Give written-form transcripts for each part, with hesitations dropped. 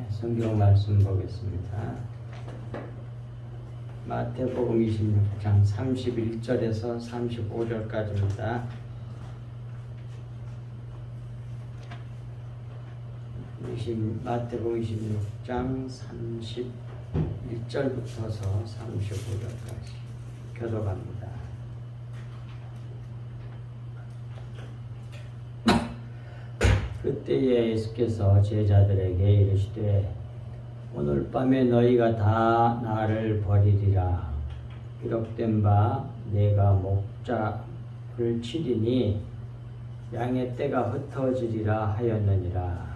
성경 말씀 보겠습니다. 마태복음 26장 31절에서 35절까지입니다. 마태복음 26장 31절부터서 35절까지 교독합니다. 그때에 예수께서 제자들에게 이르시되 오늘 밤에 너희가 다 나를 버리리라. 기록된 바 내가 목자를 치리니 양의 떼가 흩어지리라 하였느니라.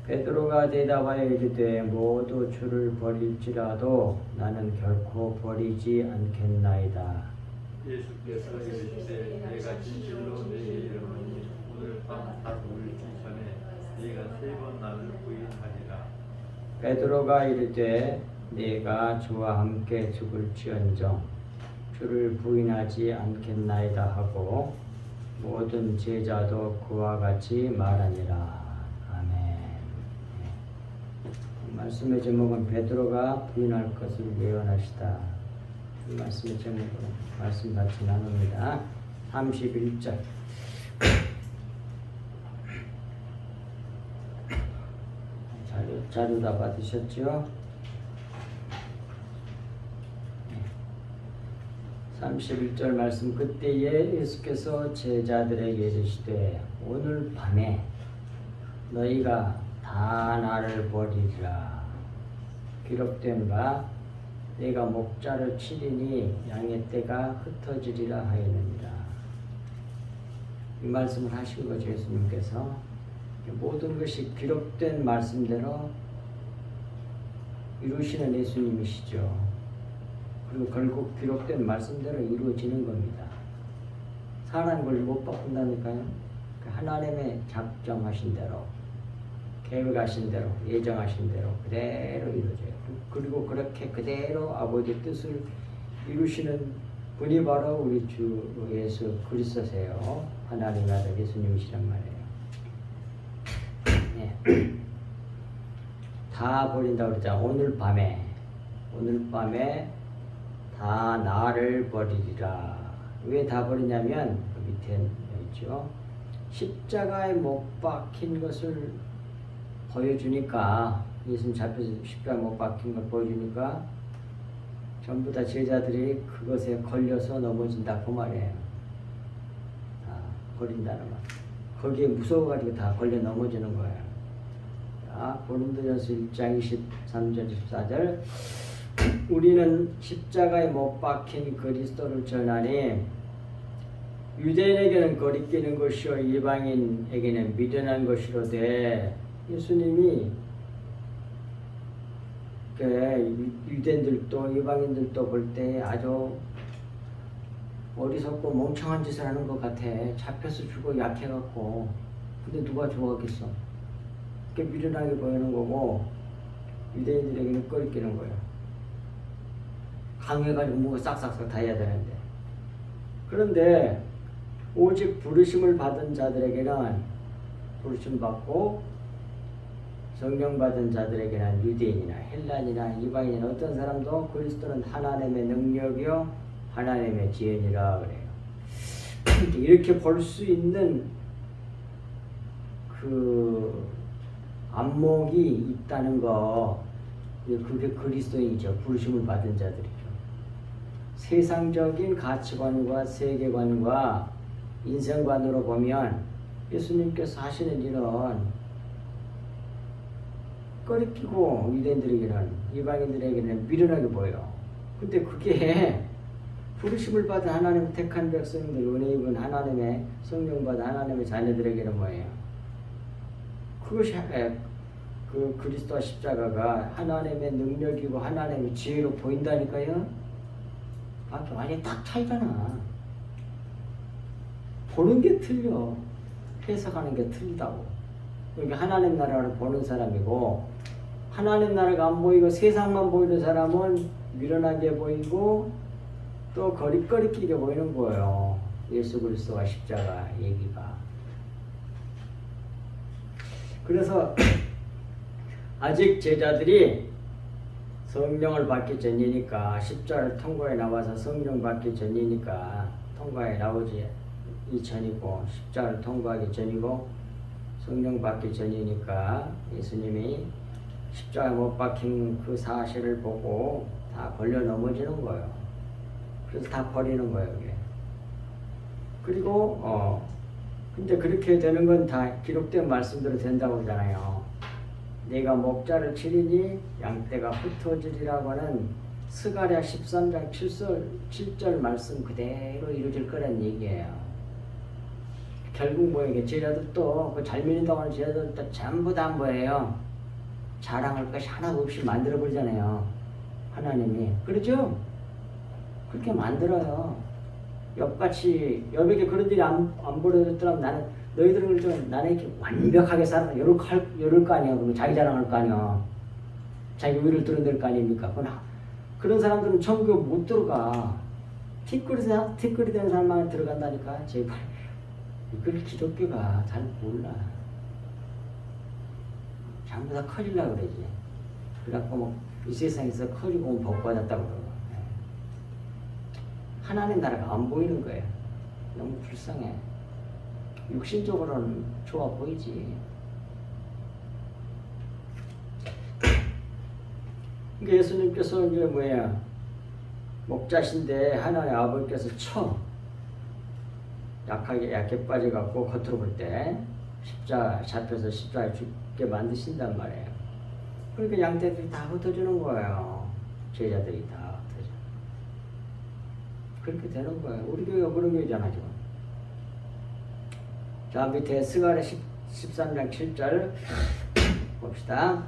베드로가 대답하여 이르되 모두 주를 버릴지라도 나는 결코 버리지 않겠나이다. 예수께서 이르시되 내가 진실로 너희에게 이르노니 오늘 밤 다 울기 전에 네가 3번 나를 부인하리라. 베드로가 이르되 내가 주와 함께 죽을지언정 주를 부인하지 않겠나이다 하고 모든 제자도 그와 같이 말하니라. 아멘. 말씀의 제목은 베드로가 부인할 것을 예언하시다. 이 말씀의 제목으로 말씀 같이 나눕니다. 31절. 자료 다 받으셨죠? 31절 말씀. 그때에 예수께서 제자들에게 이르시되 오늘 밤에 너희가 다 나를 버리리라. 기록된 바 내가 목자를 치리니 양의 떼가 흩어지리라 하였느니라. 이 말씀을 하신 거죠. 예수님께서 모든 것이 기록된 말씀대로 이루시는 예수님이시죠. 그리고 결국 기록된 말씀대로 이루어지는 겁니다. 사람 걸 못 바꾼다니까요. 하나님의 작정하신 대로, 계획하신 대로, 예정하신 대로 그대로 이루어져요. 그리고 그렇게 그대로 아버지의 뜻을 이루시는 분이 바로 우리 주 예수 그리스도세요. 하나님 아들 예수님이시란 말이에요. 네. 다 버린다고 그러자. 오늘 밤에 다 나를 버리리라. 왜 다 버리냐면 그 밑에 있죠. 십자가에 못 박힌 것을 보여주니까, 예수님 잡혀서 십자가에 못 박힌 걸 보여주니까 전부 다 제자들이 그것에 걸려서 넘어진다 그 말이에요. 다 버린다는 말. 거기에 무서워가지고 다 걸려 넘어지는 거예요. 자, 고린도전서 1장 23절 24절. 우리는 십자가에 못 박힌 그리스도를 전하니 유대인에게는 거리끼는 것이요 이방인에게는 미련한 것이로되. 예수님이 유대인들도 이방인들도 볼 때 아주 어리석고 멍청한 짓을 하는 것 같아. 잡혀서 죽어 약해갖고. 근데 누가 좋아하겠어? 그게 미련하게 보이는 거고 유대인들에게는 꺼리끼는 거예요. 강해가지고 뭔가 싹싹싹 다 해야 되는데. 그런데 오직 부르심을 받은 자들에게는, 부르심 받고 성령 받은 자들에게는 유대인이나 헬란이나 이방인이나 어떤 사람도 그리스도는 하나님의 능력이요 하나님의 지혜니라 그래요. 이렇게 볼 수 있는 그 안목이 있다는 거, 그게 그리스도인이죠. 부르심을 받은 자들이죠. 세상적인 가치관과 세계관과 인생관으로 보면 예수님께서 하시는 일은 꺼리끼고 유대인들에게는, 이방인들에게는 미련하게 보여. 근데 그게 부르심을 받은 하나님 택한 백성들, 은혜 입은 하나님의 성령 받은 하나님의 자녀들에게는 뭐예요? 그것이 그 그리스도와 십자가가 하나님의 능력이고 하나님의 지혜로 보인다니까요. 완전히 딱 차이잖아. 보는 게 틀려. 해석하는 게 틀리다고. 그러니까 하나님 나라를 보는 사람이고, 하나님 나라가 안 보이고 세상만 보이는 사람은 미련하게 보이고 또 거리끼게 보이는 거예요. 예수 그리스도와 십자가 얘기가. 그래서 아직 제자들이 성령을 받기 전이니까 십자를 통과해 나와서 성령 받기 전이니까 통과해 나오지 이전이고 십자를 통과하기 전이고 성령 받기 전이니까 예수님이 십자가 못 박힌 그 사실을 보고 다 걸려 넘어지는 거예요. 그래서 다 버리는 거예요. 이게. 그리고 근데 그렇게 되는 건 다 기록된 말씀대로 된다고 그러잖아요. 내가 목자를 치리니 양떼가 흩어지리라고 하는 스가랴 13장 7절 말씀 그대로 이루어질 거란 얘기예요. 결국 뭐예요? 제자들도 그 잘 믿는다고 하는 제자들도 전부 다 뭐예요? 자랑할 것이 하나도 없이 만들어 버리잖아요. 하나님이. 그렇죠? 그렇게 만들어요. 옆같이 여백에 그런 일이 안 벌어졌더라면 나는 너희들은 좀 나는 이렇게 완벽하게 살아 이럴 거 아니야. 그러면 자기 자랑할 거 아니야. 자기 위를 드러낼 거 아닙니까? 그런 사람들은 천국에 못 들어가. 티끌이 되는 사람만 들어간다니까. 제발 이걸 기독교가 잘 몰라. 전부 다 커지려고 그러지. 그래갖고 뭐 이 세상에서 커지고 복 받았다고 그러고. 하나님 나라가 안 보이는 거예요. 너무 불쌍해. 육신적으로는 좋아 보이지. 그러니까 예수님께서 이제 뭐야 목자신데 하나님 아버지께서 약해 빠져갖고 겉으로 볼 때 십자가 잡혀서 십자가에 죽게 만드신단 말이에요. 그러니까 양떼들이 다 흩어지는 거예요. 제자들이 다 흩어져. 그렇게 되는 거예요. 우리 교회가 그런 교회잖아 지금. 자 밑에 스가랴 13장 7절 봅시다.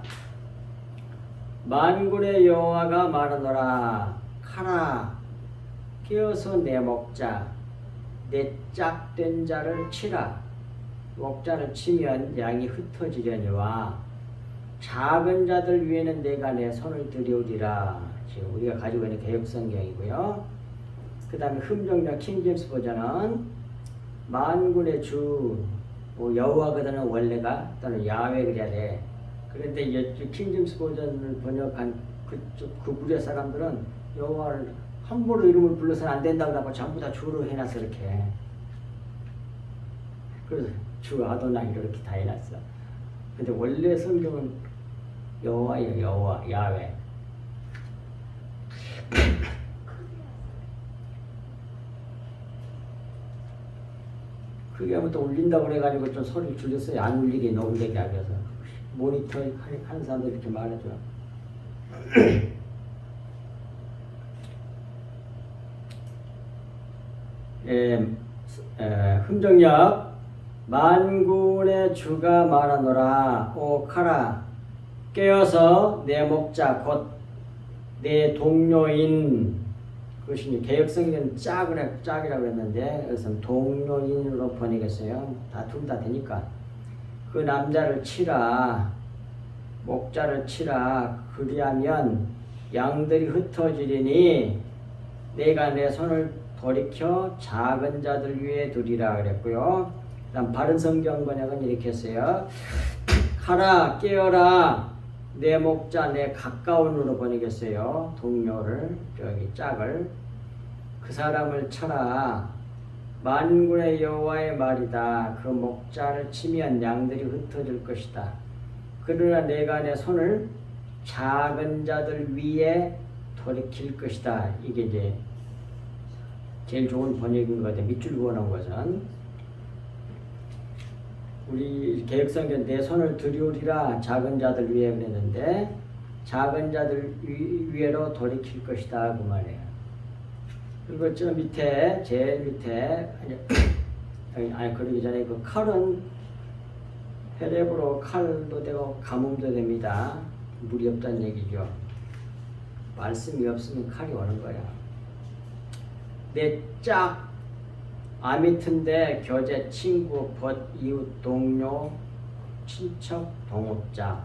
만군의 여호와가 말하노라. 가라 깨어서 내 목자 내 짝된 자를 치라. 목자를 치면 양이 흩어지려니와 작은 자들 위에는 내가 내 손을 들여오리라. 지금 우리가 가지고 있는 개역성경이고요. 그 다음에 흠정자 킹제임스 버전은 만군의 주 여호와거든요. 원래가 또는 야훼 그래야 돼. 그런데 이제 킹제임스 버전을 번역한 그 부류의 사람들은 여호와를 함부로 이름을 불러서는 안 된다고 하고 전부 다 주로 해놨어 이렇게. 그래서 주 아도나이 이렇게 다 해놨어. 근데 원래 성경은 여호와예요. 여호와 야훼. 그게 한번 또 울린다고 그래가지고 좀 소리를 줄였어요. 안 울리게 녹음되게 하기 위해서. 모니터 하는 사람들 이렇게 말해줘. 흠정역 만군의 주가 말하노라. 오 카라 깨어서 내 목자 곧 내 동료인 그것이 개혁성경은 짝이라고 했는데 그것은 동료인으로 번역했어요. 둘 다 되니까 그 남자를 치라. 목자를 치라. 그리하면 양들이 흩어지리니 내가 내 손을 돌이켜 작은 자들 위에 두리라 그랬고요. 그다음 바른 성경 번역은 이렇게 했어요. 가라 깨어라 내 목자 내 가까운으로 번역했어요. 동료를 짝을 그 사람을 쳐라. 만군의 여호와의 말이다. 그 목자를 치면 양들이 흩어질 것이다. 그러나 내가 내 손을 작은 자들 위에 돌이킬 것이다. 이게 이제 제일 좋은 번역인 것 같아요. 밑줄 그어놓은 것은 우리 개혁성경 내 손을 들이오리라 작은 자들 위에 그랬는데 작은 자들 위에로 돌이킬 것이다 그 말이에요. 그리고 저 밑에 제일 밑에 그러기 전에 그 칼은 헤레브로 칼도 되고 가뭄도 됩니다. 물이 없다는 얘기죠. 말씀이 없으면 칼이 오는 거야. 내 짝 아미튼데 교제, 친구, 벗, 이웃, 동료, 친척, 동업자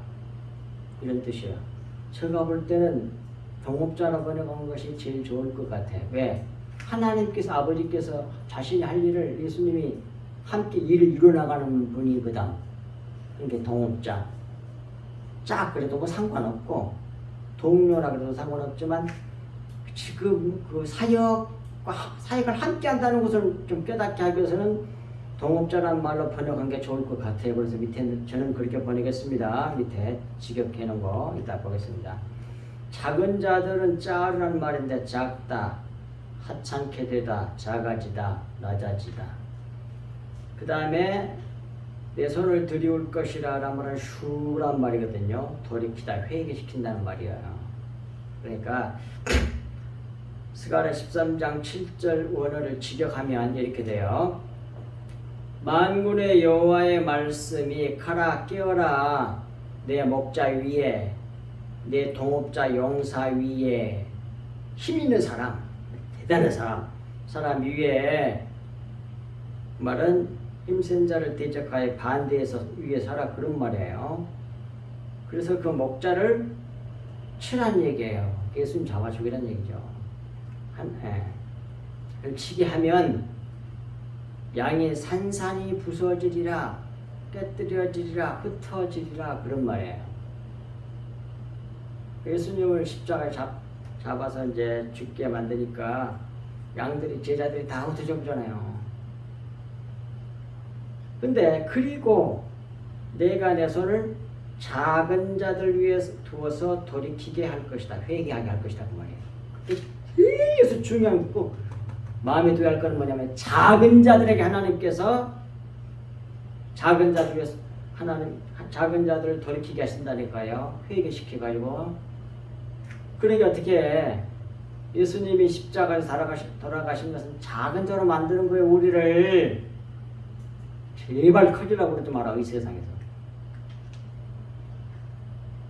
이런 뜻이에요. 제가 볼 때는 동업자로 번역한 것이 제일 좋을 것 같아. 왜? 하나님께서 아버지께서 자신이 할 일을 예수님이 함께 일을 이뤄나가는 분이거든. 이게 동업자. 짝 그래도 뭐 상관없고 동료라 그래도 상관없지만 지금 그 사역을 함께 한다는 것을 좀 깨닫게 하기 위해서는 동업자라는 말로 번역한 게 좋을 것 같아요. 그래서 밑에 저는 그렇게 번역했습니다. 밑에 직역해 놓은 거 이따 보겠습니다. 작은 자들은 짜르라는 말인데 작다, 하찮게 되다, 작아지다, 낮아지다. 그 다음에 내 손을 들이올 것이라 라는 말은 슈란 말이거든요. 돌이키다, 회개시킨다는 말이에요. 그러니까 스가랴 13장 7절 원어를 직역하면 이렇게 돼요. 만군의 여호와의 말씀이 가라 깨어라 내 목자 위에 내 동업자 용사 위에 힘 있는 사람 대단한 사람 위에 말은 힘센 자를 대적하여 반대해서 위에 서라 그런 말이에요. 그래서 그 목자를 치란 얘기예요. 예수님 잡아 죽이란 얘기죠. 치게 하면 양이 산산이 부서지리라 깨뜨려지리라 흩어지리라 그런 말이에요. 예수님을 십자가에 잡아서 이제 죽게 만드니까 양들이 제자들이 다 흩어져 보잖아요. 근데 그리고 내가 내 손을 작은 자들 위에 두어서 돌이키게 할 것이다. 회개하게 할 것이다 그 말이에요. 그래서 중요한 꼭 마음에 둬야 할 것은 뭐냐면 작은 자들에게 하나님께서 작은 자들 위해서 작은 자들을 돌이키게 하신다니까요. 회개시켜가지고. 그러니까 어떻게 예수님이 십자가에서 돌아가신 것은 작은 자로 만드는 거예요. 우리를 제발 커지라고 그러지 마라. 이 세상에서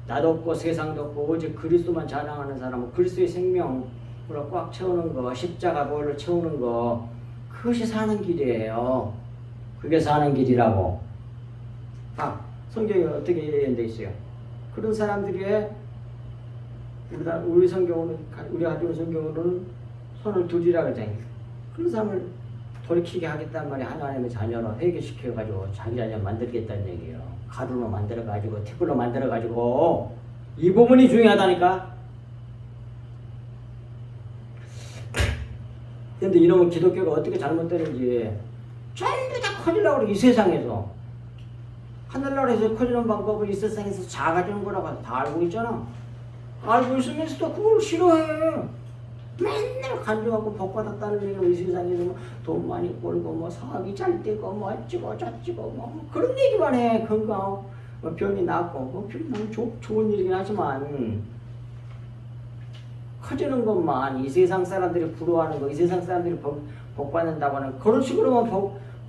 나도 없고 세상도 없고 오직 그리스도만 자랑하는 사람은 그리스도의 생명으로 꽉 채우는 거, 십자가 보혈을 채우는 거, 그것이 사는 길이에요. 그게 사는 길이라고. 성경에 어떻게 얘기되어 있어요? 그런 사람들이 우리 성경으로는, 우리 가지고 성경으로는 손을 두지라 그러잖아요. 그런 사람을 돌이키게 하겠단 말이 하나님의 자녀로 회개시켜가지고 자기 자녀 만들겠다는 얘기예요. 가루로 만들어가지고 티끌로 만들어가지고 이 부분이 중요하다니까. 근데 이놈의 기독교가 어떻게 잘못되는지 전부 다 커지려고 그래. 이 세상에서 하늘나라에서 커지는 방법을 이 세상에서 작아지는 거라고 다 알고 있잖아. 알고 있으면서도 그걸 싫어해. 맨날 간주하고 복받았다는 얘기로 이 세상에서 뭐 돈 많이 벌고 뭐 사업이 잘 되고 뭐 어찌고 저찌고 뭐 그런 얘기만 해. 건강 뭐 병이 낫고 뭐 병이 나면 좋은 일이긴 하지만 커지는 것만 이 세상 사람들이 부러워하는 거, 이 세상 사람들이 복받는다고 하는 그런 식으로만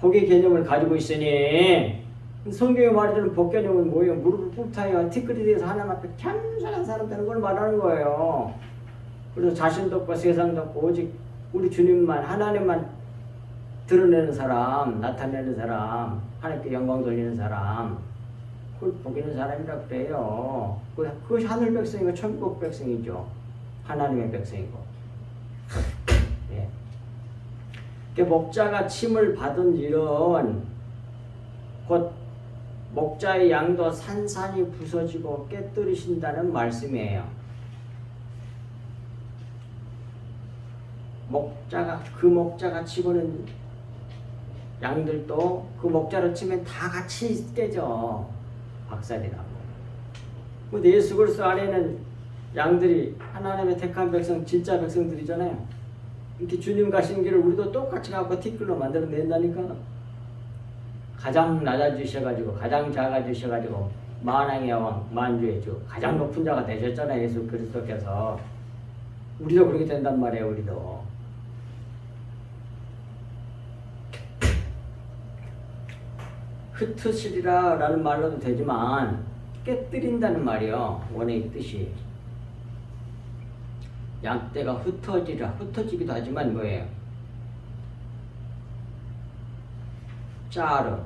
복의 개념을 가지고 있으니 성경에 말해주는 복 개념은 뭐예요? 무릎을 꿇다요 티끌이 돼서 하나님 앞에 겸손한 사람 되는 걸 말하는 거예요. 그래서 자신도 없고 세상도 없고 오직 우리 주님만 하나님만 드러내는 사람, 나타내는 사람, 하나님께 영광 돌리는 사람, 그걸 복 있는 사람이라고 그래요. 그것이 하늘 백성이고 천국 백성이죠. 하나님의 백성이고. 예. 목자가 침을 받은 일은 곧 목자의 양도 산산이 부서지고 깨뜨리신다는 말씀이에요. 그 목자가 치고는 양들도 그 목자로 치면 다 같이 깨져. 박살이 나고. 근데 예수 그리스도 안에는 양들이 하나님의 택한 백성, 진짜 백성들이잖아요. 이렇게 주님 가신 길을 우리도 똑같이 갖고 티끌로 만들어낸다니까. 가장 낮아지셔가지고 가장 작아지셔가지고 만왕의 왕 만주의 주 가장 높은 자가 되셨잖아요. 예수 그리스도께서. 우리도 그렇게 된단 말이에요. 우리도. 흩으시리라 라는 말로도 되지만 깨뜨린다는 말이요. 원의 뜻이. 양떼가 흩어지기도 하지만 뭐예요? 짜르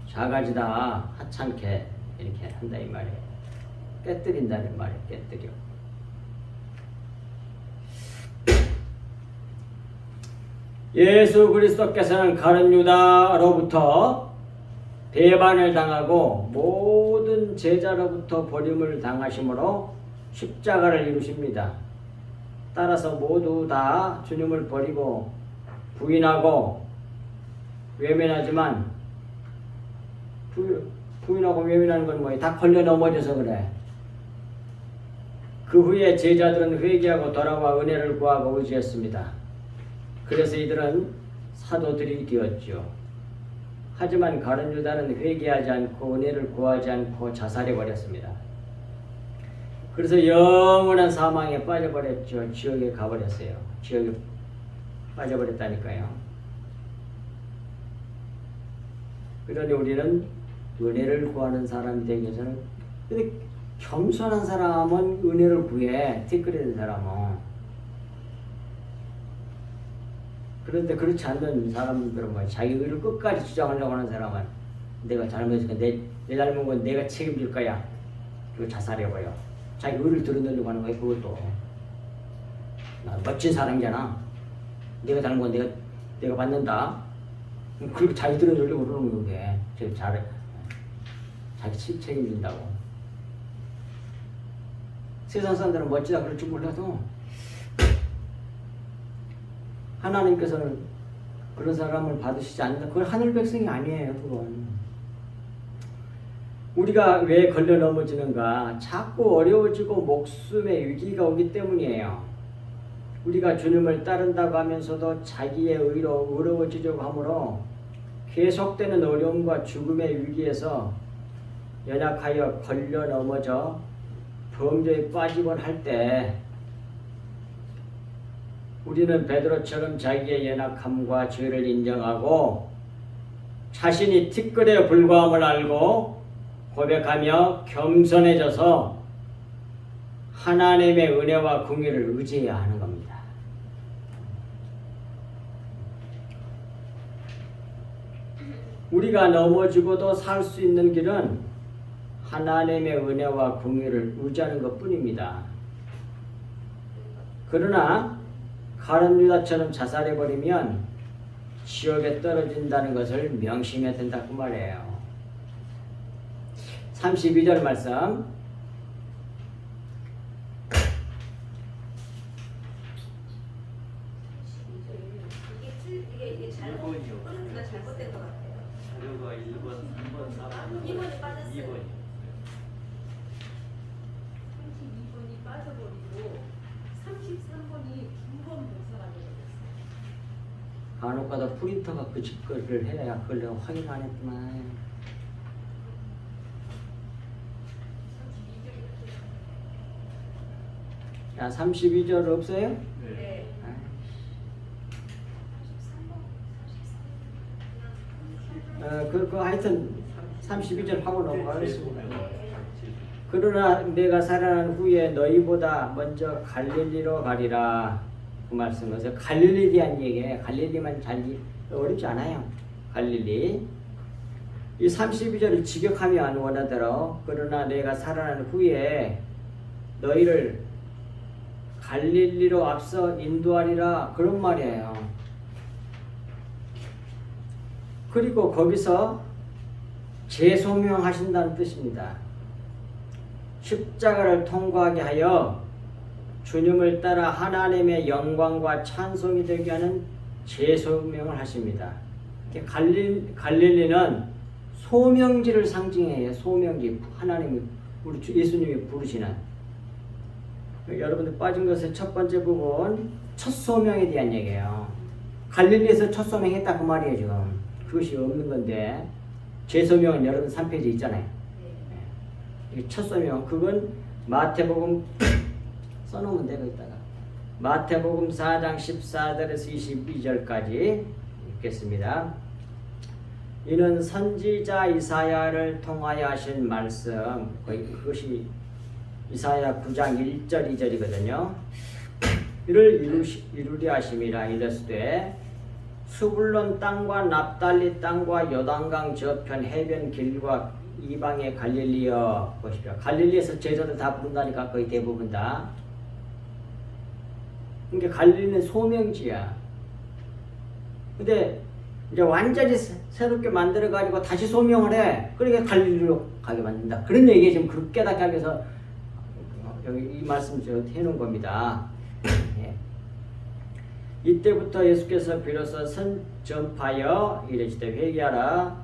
작아지다 하찮게 이렇게 한다 이 말이에요. 깨뜨린다는 말이에요. 깨뜨려. 예수 그리스도께서는 가룟 유다로부터 배반을 당하고 모든 제자로부터 버림을 당하심으로 십자가를 이루십니다. 따라서 모두 다 주님을 버리고 부인하고 외면하지만 부인하고 외면하는 건 뭐예요? 다 걸려 넘어져서 그래. 그 후에 제자들은 회개하고 돌아와 은혜를 구하고 의지했습니다. 그래서 이들은 사도들이 되었죠. 하지만 가룟 유다는 회개하지 않고 은혜를 구하지 않고 자살해버렸습니다. 그래서 영원한 사망에 빠져버렸죠. 지옥에 가버렸어요. 지옥에 빠져버렸다니까요. 그러니 우리는 은혜를 구하는 사람이 되기 위해서는, 근데 겸손한 사람은 은혜를 구해. 티끌인 사람은. 그런데 그렇지 않는 사람들은 뭐 자기 의를 끝까지 주장하려고 하는 사람은 내가 잘못했으니까 내 잘못은 건 내가 책임질 거야. 그리고 자살해버려. 자기 의를 드러내려고 하는 거야. 그것도 나 멋진 사람이잖아. 내가 잘못은 내가 받는다. 그리고 자기 드러내려고 그러는 거게. 자기 책임진다고. 세상 사람들은 멋지다 그럴 줄 몰라도 하나님께서는 그런 사람을 받으시지 않는다. 그건 하늘 백성이 아니에요. 그건. 우리가 왜 걸려 넘어지는가? 자꾸 어려워지고 목숨의 위기가 오기 때문이에요. 우리가 주님을 따른다고 하면서도 자기의 의로 어려워지려고 하므로 계속되는 어려움과 죽음의 위기에서 연약하여 걸려 넘어져 범죄에 빠지곤 할 때 우리는 베드로처럼 자기의 연약함과 죄를 인정하고 자신이 티끌에 불과함을 알고 고백하며 겸손해져서 하나님의 은혜와 긍휼을 의지해야 하는 겁니다. 우리가 넘어지고도 살 수 있는 길은 하나님의 은혜와 긍휼을 의지하는 것뿐입니다. 그러나 가룟 유다처럼 자살해버리면 지옥에 떨어진다는 것을 명심해야 된다 그 말이에요. 32절 말씀. 이게 잘못된 것 같아요. 자료가 1번, 3번, 4번, 2번이 빠졌어요. 2번이. 32번이 빠져버리고 33번이 두 번 복사가 되어졌어요. 간혹가다 프린터가 그 짓거리를 해야 그걸 내가 확인 안 했구만. 32절. 야, 32절 없어요? 네. 하여튼 32절 하고 넘어가겠습니다. 그러나 내가 살아난 후에 너희보다 먼저 갈릴리로 가리라. 그 말씀에서 갈릴리에 대한 얘기예요. 갈릴리만 어렵지 않아요. 갈릴리. 이 32절을 직역하면 원하더러 그러나 내가 살아난 후에 너희를 갈릴리로 앞서 인도하리라 그런 말이에요. 그리고 거기서 재소명하신다는 뜻입니다. 십자가를 통과하게 하여 주님을 따라 하나님의 영광과 찬송이 되게 하는 재소명을 하십니다. 갈릴리는 소명지를 상징해요. 소명지. 하나님이 우리 예수님이 부르시는. 여러분들 빠진 것의 첫 번째 부분 첫 소명에 대한 얘기예요. 갈릴리에서 첫 소명했다 그 말이에요. 지금 그것이 없는 건데 재소명은 여러분 3페이지 있잖아요. 첫 소명 그건 마태복음 써놓으면 되고 있다가 마태복음 4장 14절에서 22절까지 읽겠습니다. 이는 선지자 이사야를 통하여 하신 말씀 그것이 이사야 9장 1절 2절이거든요. 이를 이루려 하심이라. 이르시되 수불론 땅과 납달리 땅과 요단강 저편 해변 길과 이방의 갈릴리여 보십시오. 갈릴리에서 제자들 다 부른다니까 거의 대부분 다. 그러니까 갈릴리는 소명지야. 근데 이제 완전히 새롭게 만들어 가지고 다시 소명을 해. 그러니까 갈릴리로 가게 만든다. 그런 얘기 지금 그렇게 깨닫게 하기 위해서 여기 이 말씀 제가 해놓은 겁니다. 예. 이때부터 예수께서 비로소 선 전파하여 이르시되 회개하라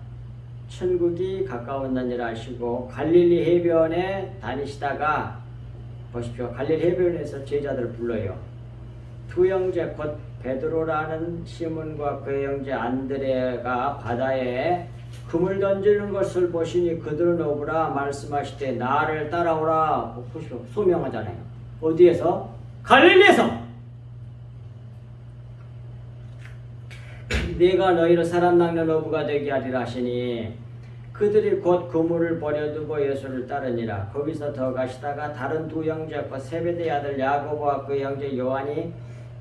천국이 가까웠느니라 하시고 갈릴리 해변에 다니시다가 보십시오. 갈릴리 해변에서 제자들을 불러요. 두 형제 곧 베드로라는 시몬과 그의 형제 안드레가 바다에 금을 던지는 것을 보시니 그들은 오부라 말씀하시되 나를 따라오라. 보십시오. 소명하잖아요. 어디에서? 갈릴리에서. 내가 너희를 사람 낚는 어부가 되게 하리라 하시니 그들이 곧 그물을 버려두고 예수를 따르니라. 거기서 더 가시다가 다른 두 형제 곧 세베대의 아들 야고보와 그 형제 요한이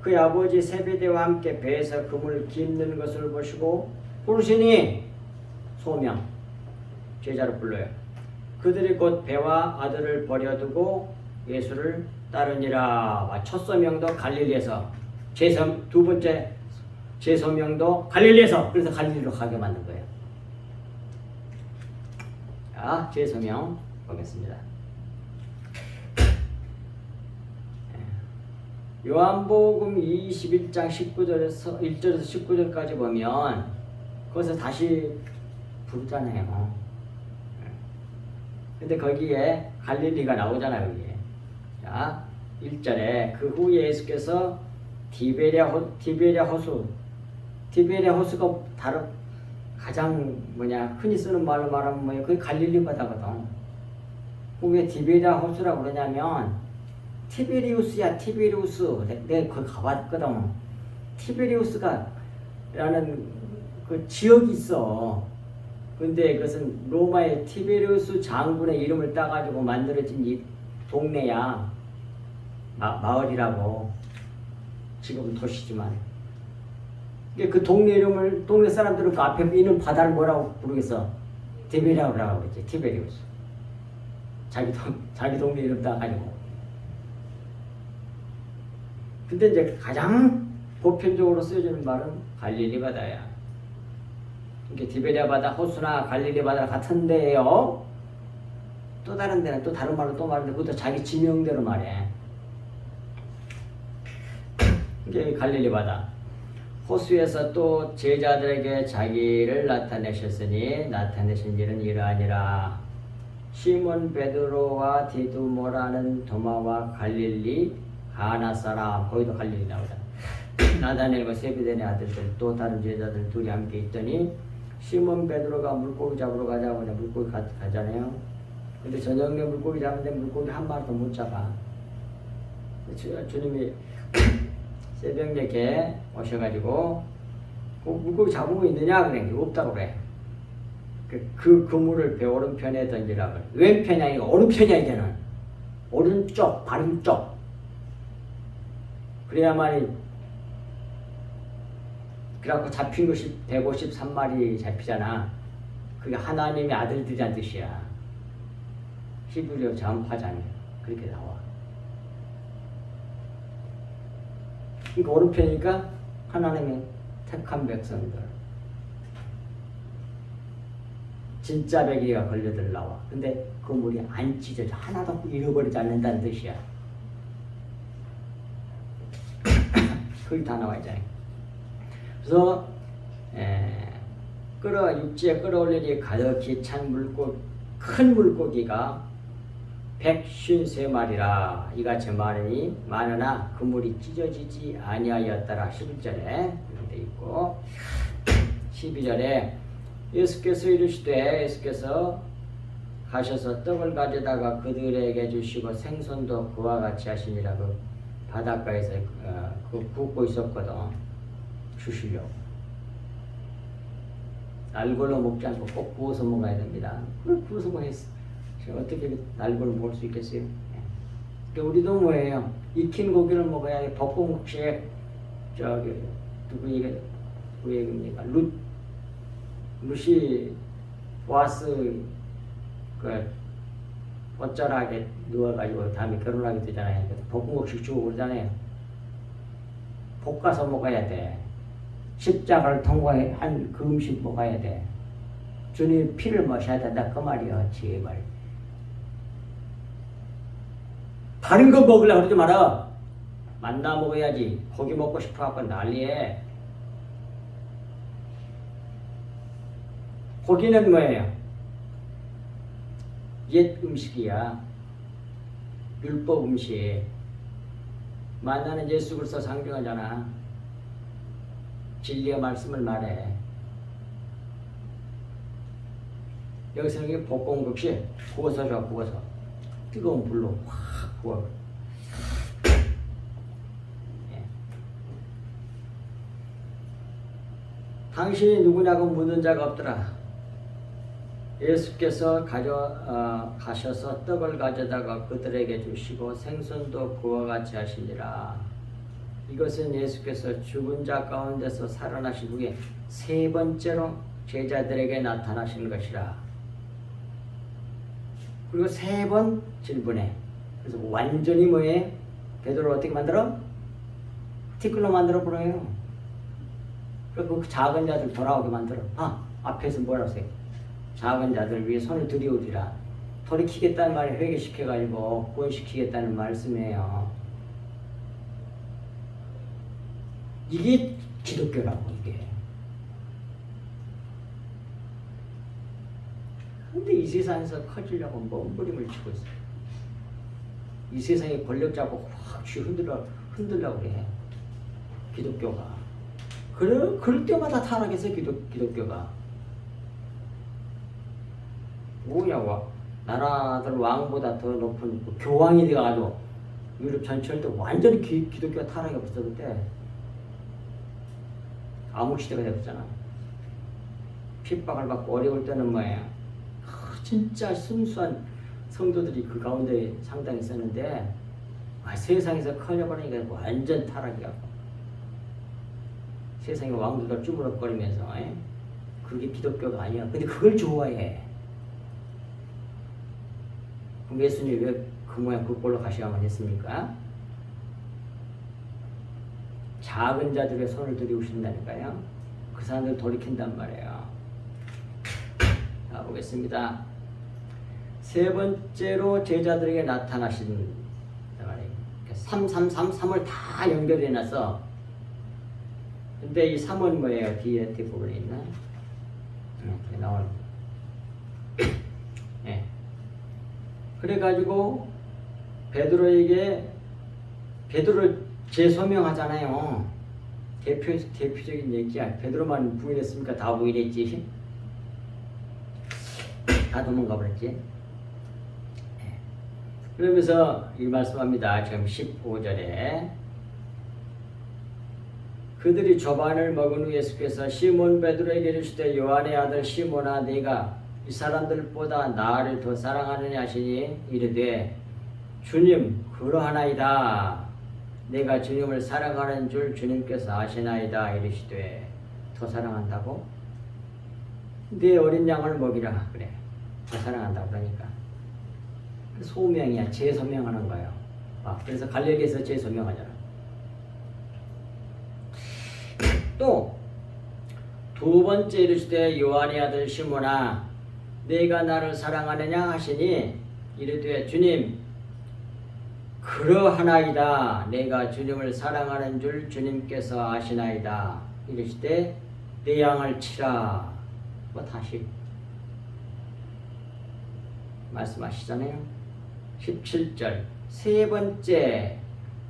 그의 아버지 세베대와 함께 배에서 그물을 깁는 것을 보시고 부르시니 소명 제자를 불러요. 그들이 곧 배와 아들을 버려두고 예수를 따르니라. 첫 소명도 갈릴리에서 두 번째 제소명도 갈릴리에서. 그래서 갈릴리로 가게 만든 거예요. 자, 제소명 보겠습니다. 요한복음 21장 19절에서 1절에서 19절까지 보면 거기서 다시 부르잖아요. 근데 거기에 갈릴리가 나오잖아요. 여기에. 자, 1절에 그 후에 예수께서 티베리아 호수가 다른 가장 흔히 쓰는 말로 말하면 뭐예요? 그게 갈릴리 바다거든. 왜 티베리아 호수라고 그러냐면 티베리우스야. 티베리우스. 내가 거기 가봤거든. 티베리우스가 라는 그 지역이 있어. 근데 그것은 로마의 티베리우스 장군의 이름을 따가지고 만들어진 이 동네야. 마을이라고. 지금은 도시지만. 그 동네 이름을, 동네 사람들은 그 앞에 있는 바다를 뭐라고 부르겠어? 티베리아라고 그랬지. 티베리우스. 자기 동네 이름 따가지고. 근데 이제 가장 보편적으로 쓰여지는 말은 갈릴리 바다야. 이게 티베리아 바다, 호수나 갈릴리 바다 같은데요. 또 다른 데는 또 다른 말로 또 말하는데 그것도 자기 지명대로 말해. 이게 갈릴리 바다. 호수에서 또 제자들에게 자기를 나타내셨으니 나타내신 일은 이러하니라. 시몬 베드로와 디두모라는 도마와 갈릴리 가나 사람, 거기도 갈릴리 나오잖아. 나다넬과 세베대의 아들들 또 다른 제자들 둘이 함께 있더니 시몬 베드로가 물고기 잡으러 가자고 그냥 물고기 가잖아요. 근데 저녁에 물고기 잡는데 물고기 한 마리도 못 잡아. 주님이 새벽녘에 오셔가지고 물고기 잡은 거 있느냐 그래. 없다고 그래. 그 그물을 배 오른편에 던지라 그래. 왼편이 아니고 오른편이야. 이제는 오른쪽 바른쪽. 그래야만이 그래갖고 잡힌 것이 153마리 잡히잖아. 그게 하나님의 아들들이란 뜻이야. 히브리어 전파자는 그렇게 나와. 그러니까 오른편이니까 하나님의 택한 백성들. 진짜 베개가 걸려들 나와. 근데 그 물이 안 찢어져. 하나도 잃어버리지 않는다는 뜻이야. 거기 다 나와 있잖아요. 그래서 육지에 끌어올리니 가득히 찬 큰 물고기가 153마리라 이같이 많으니 많으나 그 물이 찢어지지 아니하였더라. 11절에 이렇게 있고 12절에 예수께서 이르시되 예수께서 가셔서 떡을 가져다가 그들에게 주시고 생선도 그와 같이 하시니라. 그 바닷가에서 굽고 있었거든. 주시려고. 날골로 먹지 않고 꼭 구워서 먹어야 됩니다. 그걸 구워서 먹었어. 어떻게 날골로 먹을 수 있겠어요? 그러니까 우리도 뭐예요? 익힌 고기를 먹어야 돼. 볶음국수에 누구 얘기입니까? 루시 보아스 어쩌라하게 누워가지고 다음에 결혼하게 되잖아요. 볶음국수 주고 그러잖아요. 볶아서 먹어야 돼. 십자가를 통과한 그 음식 먹어야 돼. 주님 피를 마셔야 된다 그 말이야. 제발. 다른 거 먹으려고 그러지 마라. 만나 먹어야지. 고기 먹고 싶어갖고 난리해. 고기는 뭐예요? 옛 음식이야. 율법 음식. 만나는 예수 그리스도 상징하잖아. 진리의 말씀을 말해. 여기서 이게 볶음국시 구워서 줘. 구워서 뜨거운 불로 확 구워. 예. 당신이 누구냐고 묻는 자가 없더라. 예수께서 가셔서 떡을 가져다가 그들에게 주시고 생선도 그와 같이 하시니라. 이것은 예수께서 죽은 자 가운데서 살아나신 후에 세 번째로 제자들에게 나타나신 것이라. 그리고 세 번 질문해. 그래서 완전히 뭐해? 베드로를 어떻게 만들어? 티끌로 만들어 버려요. 그리고 그 작은 자들 돌아오게 만들어. 앞에서 뭐라고 써요? 작은 자들 위해 손을 들이우리라. 돌이키겠다는 말에 회개시켜가지고 구원시키겠다는 말씀이에요. 이게 기독교라고 이게. 근데 이 세상에서 커지려고 몸부림을 치고 있어요. 이 세상에 권력 잡고 확 흔들려고 그래. 기독교가. 그럴 때마다 타락해서 기독교가. 뭐냐고. 나라들 왕보다 더 높은 교황이 돼가지고 유럽 전체를 또 완전히 기독교가 타락해 버렸는데 암흑시대가 되었잖아. 핍박을 받고 어려울 때는 뭐예요? 진짜 순수한 성도들이 그 가운데 상당히 있었는데 세상에서 커져버리니까 완전 타락이라고. 세상에 왕들과 쭈무럭거리면서 그게 기독교가 아니야. 근데 그걸 좋아해. 그럼 예수님이 왜 그 모양 그 꼴로 가셔야만 했습니까? 작은 자들의 손을 들이우신다니까요. 그 사람들 돌이킨단 말이에요. 자, 보겠습니다. 세 번째로 제자들에게 나타나신 3을 다 연결해놨어. 근데 이 3은 뭐예요? 뒤에 뒷부분에 있나? 이렇게 나오는. 네. 그래가지고 베드로를 재소명하잖아요. 대표적인 얘기야. 베드로만 부인했으니까 다 부인했지. 다 도망가 버렸지. 네. 그러면서 이 말씀합니다. 지금 15절에 그들이 조반을 먹은 후 예수께서 시몬 베드로에게 이르시되 요한의 아들 시몬아 네가 이 사람들보다 나를 더 사랑하느냐 하시니 이르되 주님 그러하나이다. 내가 주님을 사랑하는 줄 주님께서 아시나이다. 이르시되 더 사랑한다고? 내 어린 양을 먹이라. 그래. 더 사랑한다고 그러니까. 소명이야. 재소명하는 거예요. 그래서 갈릴리에서 재소명하잖아. 또 두 번째 이르시되 요한의 아들 시몬아 내가 나를 사랑하느냐 하시니 이르되 주님 그러하나이다. 내가 주님을 사랑하는 줄 주님께서 아시나이다. 이르시되 내 양을 치라. 다시 말씀하시잖아요. 17절 세 번째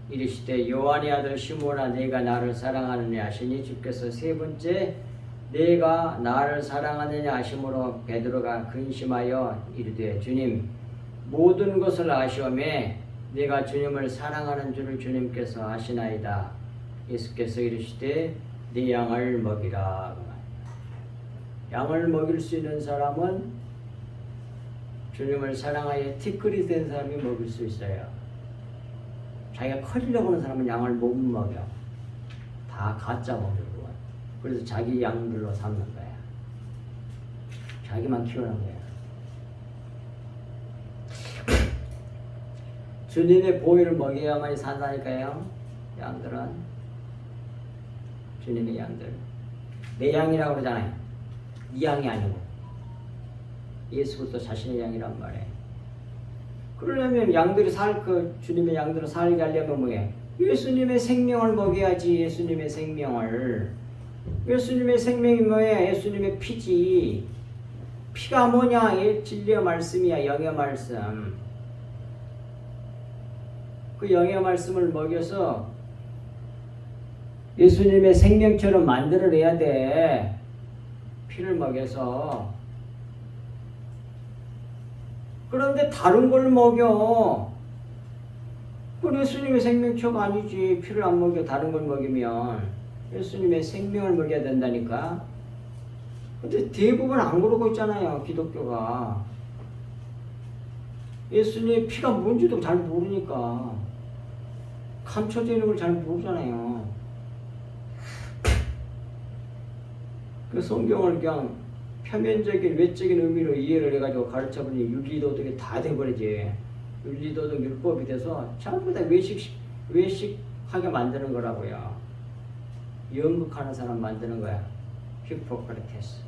이르시되 요한의 아들 시몬아 내가 나를 사랑하느냐 하시니 주께서 세 번째 내가 나를 사랑하느냐 하심으로 베드로가 근심하여 이르되 주님 모든 것을 아시오매 내가 주님을 사랑하는 줄을 주님께서 아시나이다. 예수께서 이르시되 네 양을 먹이라. 양을 먹일 수 있는 사람은 주님을 사랑하여 티끌이 된 사람이 먹일 수 있어요. 자기가 커지려고 하는 사람은 양을 못 먹여. 다 가짜 먹이고. 그래서 자기 양들로 삼는 거야. 자기만 키우는 거야. 주님의 보혈을 먹여야만이 산다니까요. 양들은 주님의 양들. 내 양이라고 그러잖아요. 네 양이 아니고 예수 그리스도 자신의 양이란 말이에요. 그러려면 양들이 주님의 양들을 살게 하려면 뭐예요? 예수님의 생명을 먹여야지. 예수님의 생명을. 예수님의 생명이 뭐예요? 예수님의 피지. 피가 뭐냐? 진리의 말씀이야. 영의 말씀. 그 영의 말씀을 먹여서 예수님의 생명처럼 만들어내야 돼. 피를 먹여서. 그런데 다른 걸 먹여. 그건 예수님의 생명처가 아니지. 피를 안 먹여 다른 걸 먹이면 예수님의 생명을 먹여야 된다니까. 근데 대부분 안 그러고 있잖아요. 기독교가. 예수님의 피가 뭔지도 잘 모르니까. 감춰져 있는 걸 잘 모르잖아요. 그 성경을 그냥 표면적인 외적인 의미로 이해를 해가지고 가르쳐보니 윤리도덕이 다 돼버리지. 윤리도덕 율법이 돼서 전부 다 외식하게 만드는 거라고요. 연극하는 사람 만드는 거야. 히포크라테스.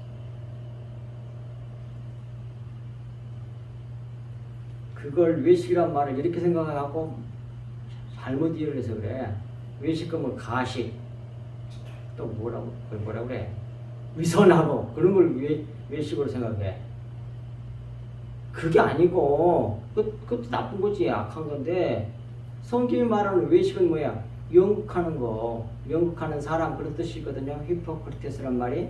그걸 외식이란 말을 이렇게 생각하고 잘못 이해를 해서 그래. 외식하면 가식, 또 뭐라 그래? 위선하고 그런 걸 외식으로 생각해. 그게 아니고 그것도 나쁜 거지. 악한 건데 성경이 말하는 외식은 뭐야? 연극하는 거, 연극하는 사람 그런 뜻이거든요. 히포크라테스란 말이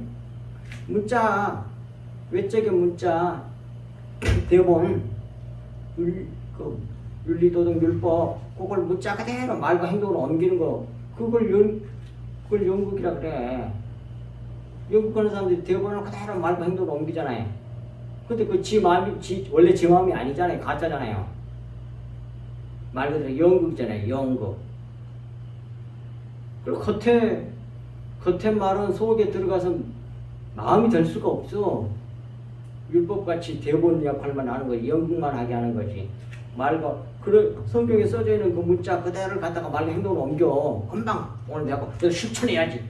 문자, 외적인 문자, 대본, 윤리도덕 율법 그걸 문자 그대로 말과 행동으로 옮기는 거 그걸 연극이라 그래. 연극하는 사람들이 대본을 그대로 말과 행동으로 옮기잖아요. 근데 그 원래 지 마음이 아니잖아요. 가짜잖아요. 말 그대로 연극이잖아요. 연극. 그리고 겉에 말은 속에 들어가서 마음이 될 수가 없어. 율법같이 대본 역할만 하는 거지. 연극만 하게 하는 거지. 말과 성경에 써져 있는 그 문자 그대로를 갖다가 말과 행동으로 옮겨. 금방 오늘 내가 실천해야지.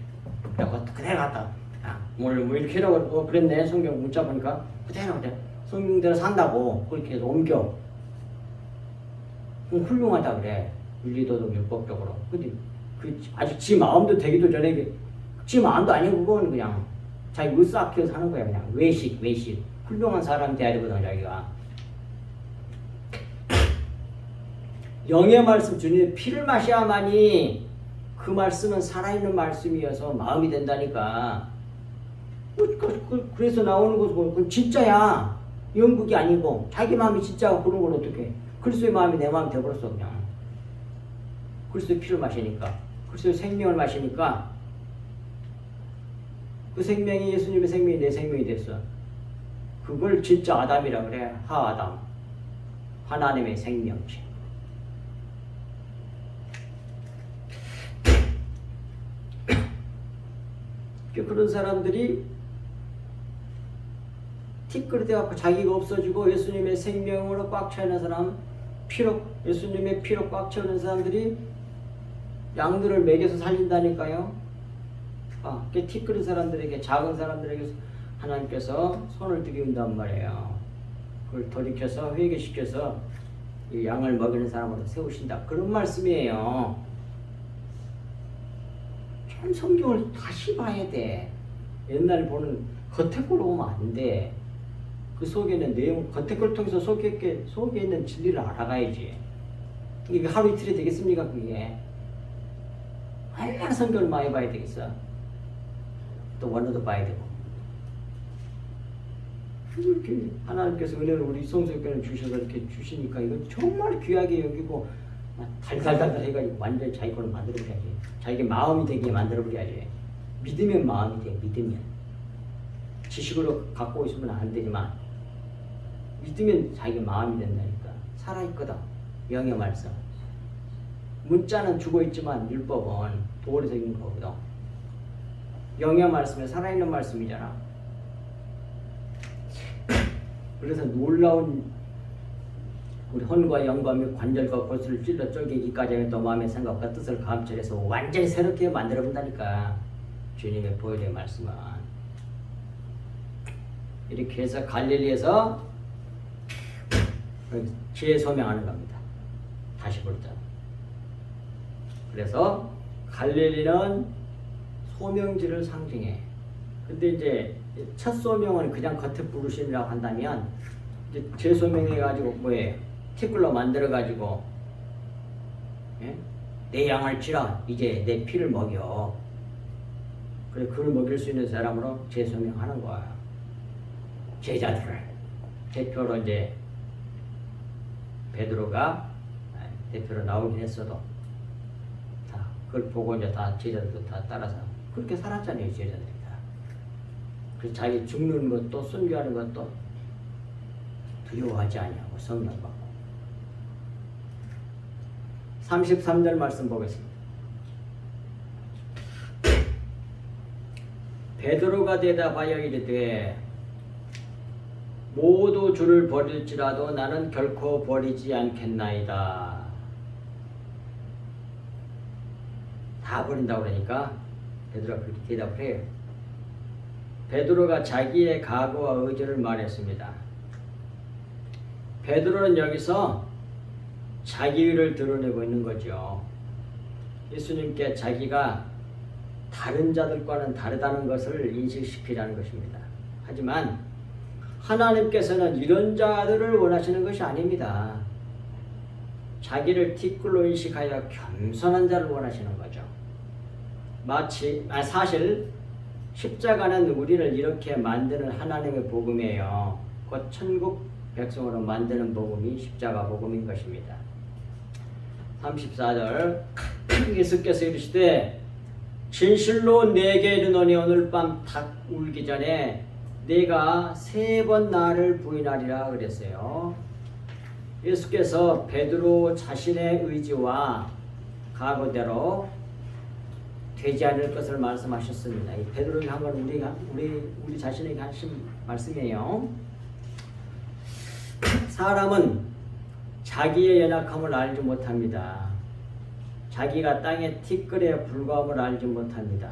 내가 그대로 갖다 오늘 뭐 이렇게 하라고 그랬네. 성경 문자 보니까 그대로 성경대로 산다고 그렇게 해서 옮겨. 그럼 훌륭하다 그래. 윤리도덕 율법적으로. 근데 아직 지 마음도 되기도 전에 지 마음도 아니고 그거는 그냥 자기 으쌰아껴서 하는 거야. 그냥 외식. 훌륭한 사람 돼야 되거든 자기가. 영의 말씀 주님의 피를 마셔야만이 그 말씀은 살아있는 말씀이어서 마음이 된다니까. 그래서 나오는 거고 그건 진짜야. 연극이 아니고 자기 마음이 진짜고 그런 걸 어떻게 그리스도의 마음이 내 마음이 되어버렸어. 그냥 그리스도의 피를 마시니까 그리스도의 생명을 마시니까 그 생명이 예수님의 생명이 내 생명이 됐어. 그걸 진짜 아담이라 그래. 하아담. 하나님의 생명체. 그런 사람들이 티끌대갖고 자기가 없어지고 예수님의 생명으로 꽉 차있는 사람, 예수님의 피로 꽉 차있는 사람들이 양들을 먹여서 살린다니까요. 그 티끌인 사람들에게, 작은 사람들에게 하나님께서 손을 들이운단 말이에요. 그걸 돌이켜서 회개시켜서 이 양을 먹이는 사람으로 세우신다. 그런 말씀이에요. 참 성경을 다시 봐야 돼. 옛날 보는 겉에 걸 보면 안 돼. 그 속에 있는 내용, 겉에 걸 통해서 속에 있는 진리를 알아가야지. 이게 하루 이틀이 되겠습니까? 그게 얼마나 성경을 많이 봐야 되겠어. 또 원어도 봐야 되고. 이렇게 하나님께서 은혜를 우리 성서교회를 주셔서 이렇게 주시니까 이거 정말 귀하게 여기고 달달달달 해가지고 완전히 자기 거를 만들어버려야지. 자기 마음이 되게 만들어버려야지. 믿으면 마음이 돼. 믿으면. 지식으로 갖고 있으면 안 되지만 믿으면 자기 마음이 된다니까. 살아있거든. 영의 말씀. 문자는 죽어있지만 율법은 돌에서 있는 거거든. 영의 말씀에 살아있는 말씀이잖아. 그래서 놀라운 우리 혼과 영과 및 관절과 골수를 찔러 쫄기기까지 하는 또 마음의 생각과 뜻을 감찰해서 완전히 새롭게 만들어 본다니까. 주님의 보혈의 말씀은 이렇게 해서 갈릴리에서 재소명하는 겁니다. 다시 볼 때. 그래서 갈릴리는 소명지를 상징해. 근데 이제 첫 소명은 그냥 겉에 부르심이라고 한다면 이제 재소명해가지고 뭐예요? 티끌로 만들어가지고 예? 내 양을 치라. 이제 내 피를 먹여. 그래 그를 먹일 수 있는 사람으로 재소명하는 거야. 제자들을 대표로 이제 베드로가 대표로 나오긴 했어도 다 그걸 보고 이제 다 제자들도 다 따라서 그렇게 살았잖아요. 제자들이 다. 그래서 자기 죽는 것도 순교하는 것도 두려워하지 아니하고 성령받고. 33절 말씀 보겠습니다. 베드로가 대답하여 이르되 모두 주를 버릴지라도 나는 결코 버리지 않겠나이다. 다 버린다고 그러니까 베드로가 그렇게 대답을 해요. 베드로가 자기의 각오와 의지를 말했습니다. 베드로는 여기서 자기를 드러내고 있는 거죠. 예수님께 자기가 다른 자들과는 다르다는 것을 인식시키라는 것입니다. 하지만 하나님께서는 이런 자들을 원하시는 것이 아닙니다. 자기를 티끌로 인식하여 겸손한 자를 원하시는 거죠. 사실 십자가는 우리를 이렇게 만드는 하나님의 복음이에요. 곧 천국 백성으로 만드는 복음이 십자가 복음인 것입니다. 34절 예수께서 이르시되 진실로 내게 이르노니 오늘 밤 닭 울기 전에 내가 3번 나를 부인하리라 그랬어요. 예수께서 베드로 자신의 의지와 각오대로 되지 않을 것을 말씀하셨습니다. 이 베드로에게 한 건 우리 자신에게 하신 말씀이에요. 사람은 자기의 연약함을 알지 못합니다. 자기가 땅의 티끌에 불과함을 알지 못합니다.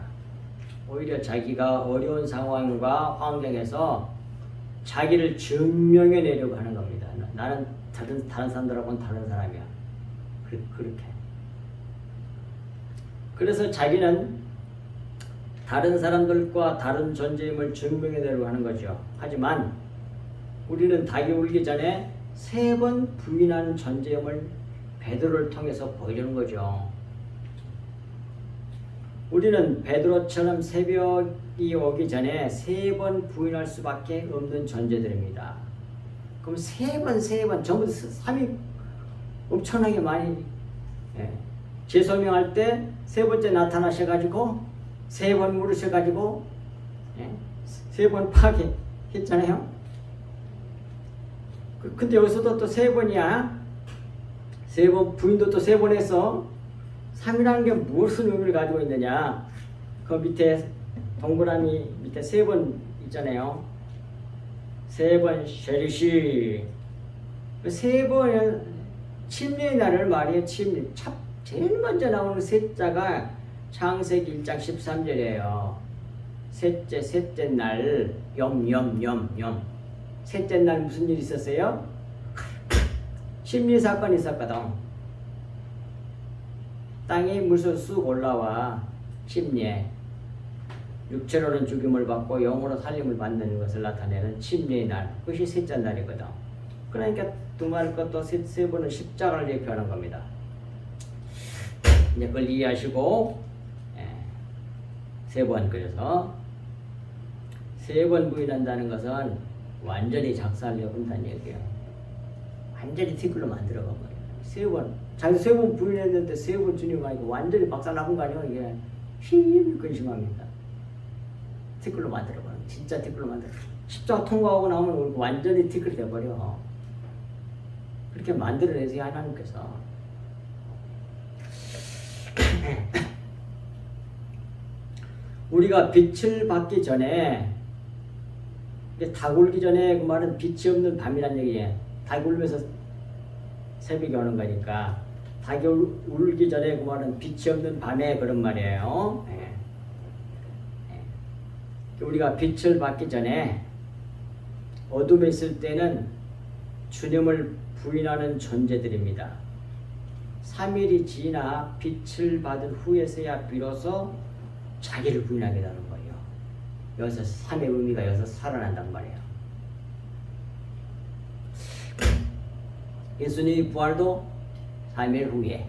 오히려 자기가 어려운 상황과 환경에서 자기를 증명해내려고 하는 겁니다. 나는 다른 사람들하고는 다른 사람이야. 그렇게. 그래서 자기는 다른 사람들과 다른 존재임을 증명해내려고 하는 거죠. 하지만 우리는 닭이 울기 전에 3번 부인한 존재임을 베드로를 통해서 보여주는 거죠. 우리는 베드로처럼 새벽이 오기 전에 3번 부인할 수밖에 없는 존재들입니다. 그럼 3번 전부 3이 엄청나게 많이 재소명할 때 3번째 나타나셔가지고 3번 물으셔가지고 3번 파괴했잖아요. 근데 여기서도 또 3번이야. 3번 부인도 또 3번 했어. 3이라는 게 무슨 의미를 가지고 있느냐. 그 밑에 동그라미 밑에 3번 있잖아요. 3번 쉐리시. 3번은 침례의 날을 말이에요. 침례. 제일 먼저 나오는 셋자가 창세기 1장 13절이에요. 셋째 날 염. 셋째 날 무슨 일이 있었어요? 침례 사건이 있었거든. 땅이 물속 쑥 올라와 침례. 육체로는 죽임을 받고 영으로 살림을 받는 것을 나타내는 침례의 날. 그것이 셋째 날이거든. 그러니까 두말 것도 세 번은 십자가를 대표하는 겁니다. 이제 그걸 이해하시고 3번 그래서 3번 부인한다는 것은 완전히 작살내본다는 얘기예요. 완전히 티끌로 만들어간 거예요. 3번 자기 3번 부인했는데 3번 주님 아니고 완전히 박살나본 거 아니에요. 이게 힘이 근심합니다. 티끌로 만들어버려. 진짜 티끌로 만들어. 십자가 통과하고 나오면 완전히 티끌이 돼버려. 그렇게 만들어내세요 하나님께서. 우리가 빛을 받기 전에 닭 울기 전에 그 말은 빛이 없는 밤이란 얘기예요. 닭 울면서 새벽이 오는 거니까 닭이 울기 전에 그 말은 빛이 없는 밤에 그런 말이에요. 우리가 빛을 받기 전에 어둠에 있을 때는 주님을 부인하는 존재들입니다. 3일이 지나 빛을 받은 후에서야 비로소 자기를 부인하게 되는 거예요. 여기서 3의 의미가 여기서 살아난단 말이에요. 예수님의 부활도 3일 후에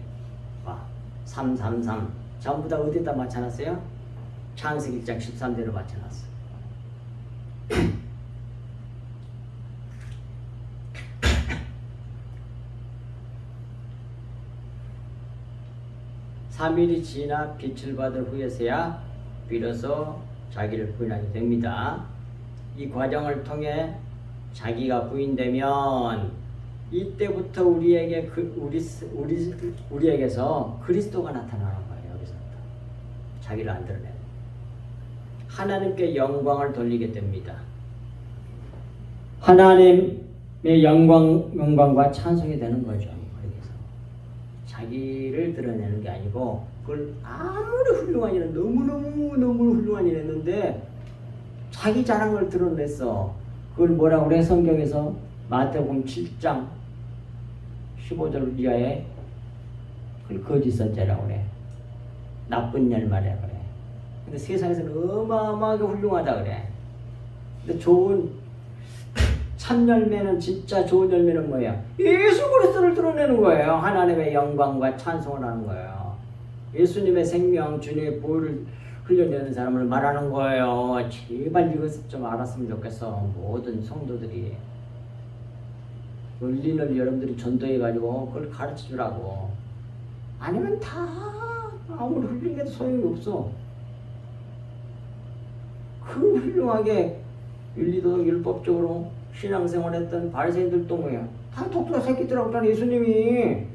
333 전부 다 어디다 맞춰놨어요? 창세기 1장 13대로 맞춰놨어요. (3일이) 지나 빛을 받은 후에서야 비로소 자기를 부인하게 됩니다. 이 과정을 통해 자기가 부인되면 이때부터 우리에게서 그리스도가 나타나는 거예요. 여기서부터 자기를 안 드러내는, 하나님께 영광을 돌리게 됩니다. 하나님의 영광과 찬송이 되는 거죠. 그래서 자기를 드러내는 게 아니고, 그걸 아무리 훌륭한 일은 너무 훌륭한 일 했는데 자기 자랑을 드러냈어. 그걸 뭐라고 그래? 성경에서 마태복음 7장 15절 이하에 그걸 거짓 선자라고 그래. 나쁜 열매라 그래. 근데 세상에서는 어마어마하게 훌륭하다 그래. 근데 좋은 참 열매는, 진짜 좋은 열매는 뭐예요? 예수 그리스도를 드러내는 거예요. 하나님의 영광과 찬송을 하는 거예요. 예수님의 생명, 주님의 보혈을 흘려내는 사람을 말하는 거예요. 제발 이것을 좀 알았으면 좋겠어. 모든 성도들이. 원리를 여러분들이 전도해가지고 그걸 가르쳐 주라고. 아니면 다 아무리 훌륭해도 소용이 없어. 그 훌륭하게 윤리도덕 율법적으로 신앙생활했던 바리새인들도 뭐야? 다 독수가 새끼들하고 있잖아. 예수님이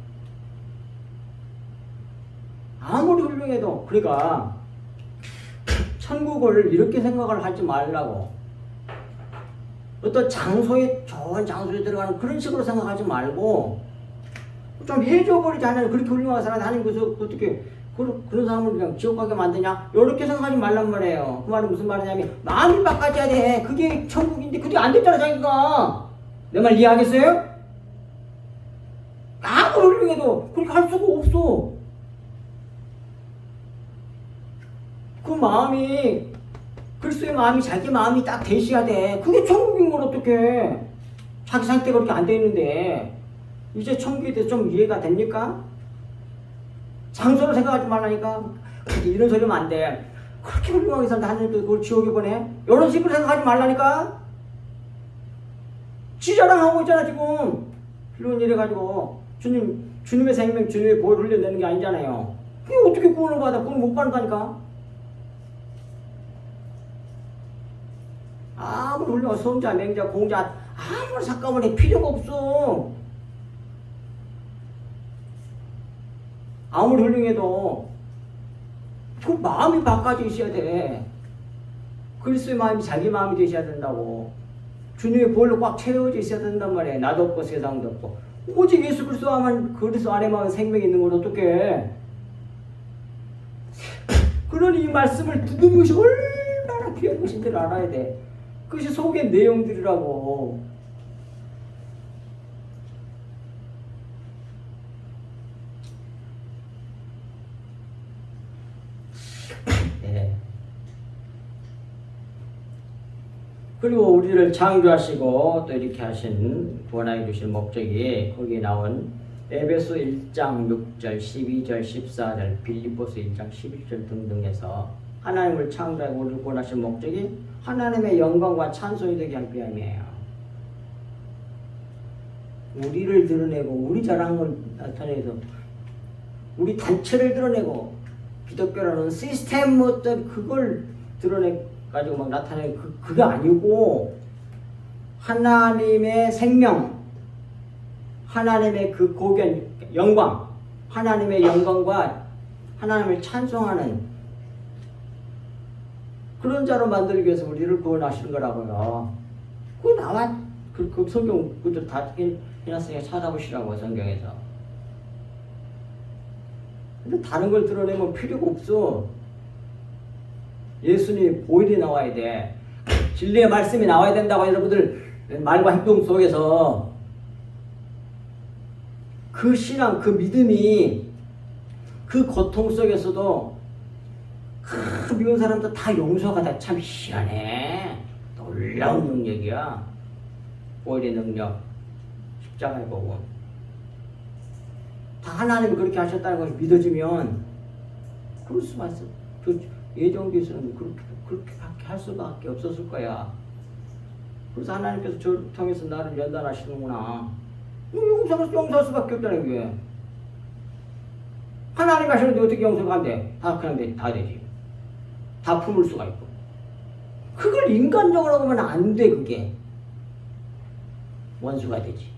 아무리 훌륭해도. 그러니까 천국을 이렇게 생각을 하지 말라고. 어떤 장소에, 좋은 장소에 들어가는 그런 식으로 생각하지 말고 좀 해줘버리지 않으면, 그렇게 훌륭한 사람 하나님 그래서 어떻게 그런 사람을 그냥 지옥 가게 만드냐? 이렇게 생각하지 말란 말이에요. 그 말은 무슨 말이냐면 마음이 바꿔져야 돼. 그게 천국인데 그게 안 됐잖아 자기가. 내 말 이해하겠어요? 아무리 훌륭해도 그렇게 할 수가 없어. 그 마음이, 그리스도의 마음이 자기 마음이 딱 되셔야 돼. 그게 천국인 걸 어떡해. 자기 상태가 그렇게 안 돼 있는데. 이제 천국에 대해서 좀 이해가 됩니까? 장소를 생각하지 말라니까. 이런 소리 하면 안 돼. 그렇게 훌륭하게 산다 하나님도 그걸 지옥에 보내? 이런 식으로 생각하지 말라니까. 지 자랑하고 있잖아 지금. 훌륭한 일 해가지고 주님의 생명, 주님의 보혈을 흘려내는 게 아니잖아요. 그게 어떻게 구원을 받아? 구원 못 받는다니까. 아무리 훌륭한 성자, 맹자, 공자 아무리 삭감을 해 필요가 없어. 아무리 훌륭해도 그 마음이 바꿔져 있어야 돼. 그리스도의 마음이 자기 마음이 되셔야 된다고. 주님의 보혈로 꽉 채워져 있어야 된단 말이야. 나도 없고 세상도 없고. 오직 예수 그리스도 안에만 생명이 있는 걸 어떡해. 그러니 이 말씀을 듣는 것이 얼마나 귀한 것인지를 알아야 돼. 그것이 속의 내용들이라고. 네. 그리고 우리를 창조하시고 또 이렇게 하신, 구원하여 주신 목적이 거기에 나온 에베소 1장 6절, 12절, 14절, 빌립보서 1장 11절 등등에서 하나님을 창조하고 우리를 구원하신 목적이 하나님의 영광과 찬송이 되게 할 위함이에요. 우리를 드러내고 우리 자랑을 나타내서 우리 단체를 드러내고 기독교라는 시스템 어떤 그걸 드러내 가지고 막 나타내는 그게 아니고 하나님의 생명, 하나님의 그 고견 영광, 하나님의 영광과 하나님을 찬송하는 그런 자로 만들기 위해서 우리를 구원하시는 거라고요. 그거 나와, 그 성경 그것도 다 해놨으니까 찾아보시라고 성경에서. 근데 다른 걸 드러내면 필요가 없어. 예수님의 보혈이 나와야 돼. 진리의 말씀이 나와야 된다고 여러분들 말과 행동 속에서 그 신앙, 그 믿음이 그 고통 속에서도 그 미운 사람도 다 용서가 다 참 희한해. 놀라운 능력이야. 보혈의 능력, 십자가의 복음. 다 하나님이 그렇게 하셨다는 것이 믿어지면 그럴 수만 있어. 그 예정교수는 그렇게 할 수밖에 없었을 거야. 그래서 하나님께서 저를 통해서 나를 연단하시는구나. 용서할 수밖에 없다는 게. 하나님 하시는데 어떻게 용서가 안 돼? 다 그냥 다 되지. 다 품을 수가 있고. 그걸 인간적으로 보면 안 돼, 그게. 원수가 되지.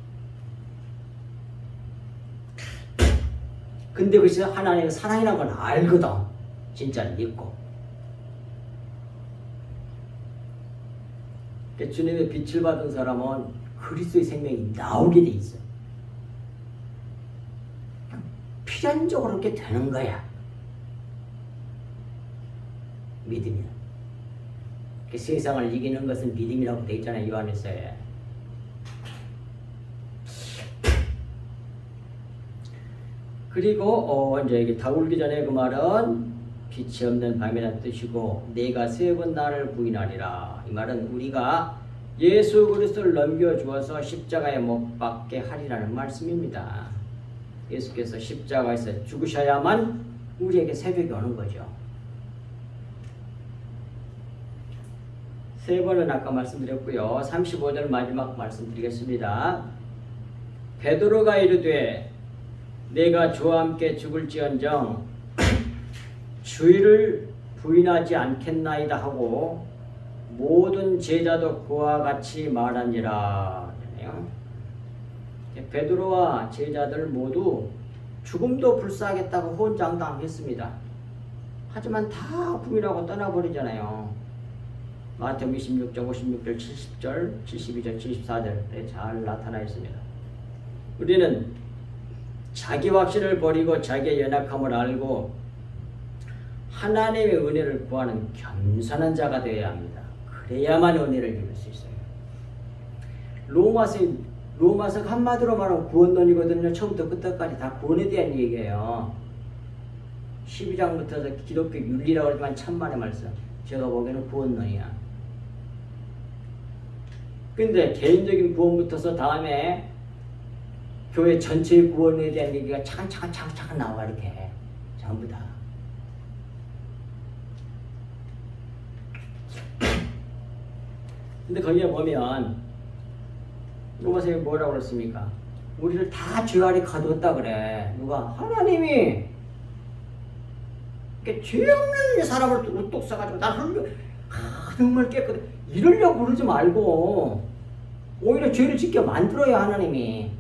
근데 그것이 하나님의 사랑이라는 걸 알거든. 진짜를 믿고. 주님의 빛을 받은 사람은 그리스도의 생명이 나오게 돼 있어. 필연적으로 그렇게 되는 거야. 믿음이야. 세상을 이기는 것은 믿음이라고 돼 있잖아요. 요한일서에. 그리고 이제 이게 다 울기 전에 그 말은 빛이 없는 밤이라는 뜻이고 내가 3번 나를 부인하리라. 이 말은 우리가 예수 그리스도를 넘겨주어서 십자가에 못 박게 하리라는 말씀입니다. 예수께서 십자가에서 죽으셔야만 우리에게 새벽이 오는 거죠. 3번은 아까 말씀드렸고요. 35절 마지막 말씀드리겠습니다. 베드로가 이르되 내가 주와 함께 죽을지언정 주의를 부인하지 않겠나이다 하고 모든 제자도 그와 같이 말하니라. 베드로와 제자들 모두 죽음도 불사하겠다고 혼장당했습니다. 하지만 다 부인하고 떠나버리잖아요. 마태복음 26장 56절 70절 72절 74절에 잘 나타나 있습니다. 우리는 자기 확신을 버리고 자기의 연약함을 알고 하나님의 은혜를 구하는 겸손한 자가 되어야 합니다. 그래야만 은혜를 입을 수 있어요. 로마서 한마디로 말하면 구원론이거든요. 처음부터 끝까지 다 구원에 대한 얘기예요. 12장부터 기독교 윤리라고 하지만 천만의 말씀. 제가 보기에는 구원론이야. 근데 개인적인 구원부터서 다음에 교회 전체의 구원에 대한 얘기가 차근차근 나와 이렇게 전부 다. 근데 거기에 보면 로마서에 뭐라고 그랬습니까? 우리를 다 죄 아래 가두었다 그래. 누가? 하나님이. 그러니까 죄 없는 사람을 우뚝 써가지고 나 정말 깨끗해. 이러려고 그러지 말고 오히려 죄를 짓게 만들어야 하나님이.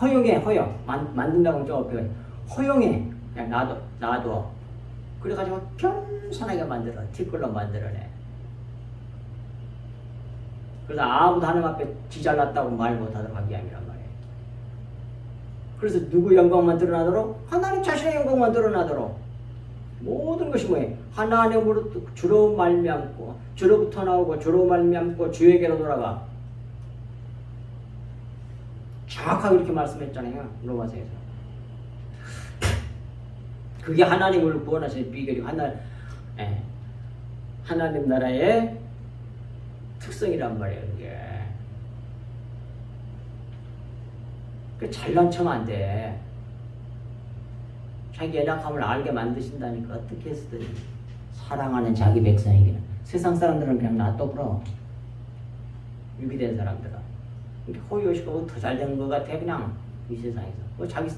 허용해. 만든다고 하면 좀 어깨가 허용해. 그냥 놔둬. 그래가지고 겸손하게 만들어. 티끌로 만들어내. 그래서 아무도 하나님 앞에 지 잘났다고 말 못하도록 하게 함이란 말이에요. 그래서 누구 영광만 드러나도록? 하나님 자신의 영광만 드러나도록. 모든 것이 뭐예요? 하나님으로 주로 말미암고 주로부터 나오고 주로 말미암고 주에게로 돌아가. 정확하게 이렇게 말씀했잖아요. 로마서에서. 그게 하나님을 구원하시는 비결이고 하나님 나라의 특성이란 말이에요. 그게 잘난 척하면 안 돼. 자기 연약함을 알게 만드신다니까 어떻게 했으든 사랑하는 자기 백성에게는. 세상 사람들은 그냥 놔둬버려. 유기된 사람들은 호의호식하고 더 잘 되는 것 같아. 그냥 이 세상에서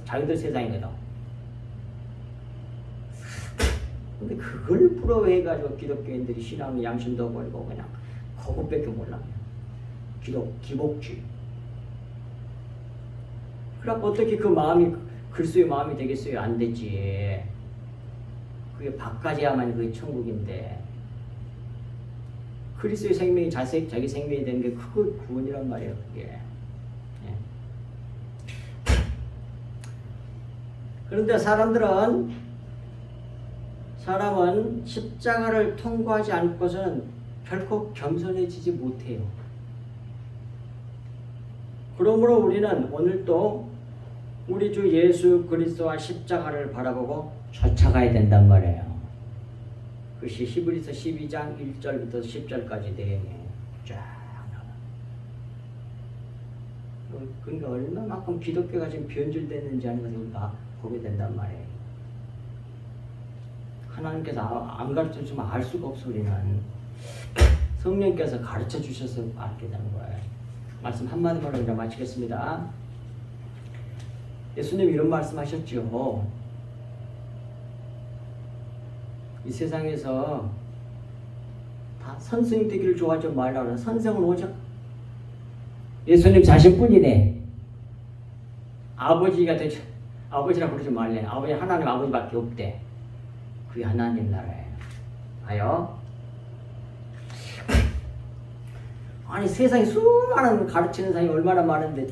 자기들 세상이거든. 근데 그걸 부러워해가지고 기독교인들이 신앙 양심도 버리고 그냥 그것밖에 몰라. 기복주의. 그래갖고 어떻게 그 마음이 그리스도의 마음이 되겠어요? 안 되지. 그게 바꿔야만 그게 천국인데. 그리스도의 생명이 자기 생명이 되는 게 그거 구원이란 말이에요. 그게. 그런데 사람은 십자가를 통과하지 않고서는 결코 겸손해지지 못해요. 그러므로 우리는 오늘도 우리 주 예수 그리스도와 십자가를 바라보고 쫓아가야 된단 말이에요. 그것이 히브리서 12장 1절부터 10절까지 내용이에요. 쫙 나와. 그러니까 얼마만큼 기독교가 지금 변질됐는지 하는 것을 우리가 보게 된단 말이에요. 하나님께서 안 가르쳐주면 알 수가 없어. 우리는 성령께서 가르쳐 주셔서 알게 되는 거예요. 말씀 한마디만 이제 마치겠습니다. 예수님 이런 말씀하셨죠. 이 세상에서 다 선생 되기를 좋아하지 말라고. 선생은 오직 예수님 자신뿐이네. 아버지가 되지, 아버지라 부르지 말래. 아버지 하나님 아버지밖에 없대. 그게 하나님 나라예요. 아요? 아니 세상에 수많은 가르치는 사람이 얼마나 많은데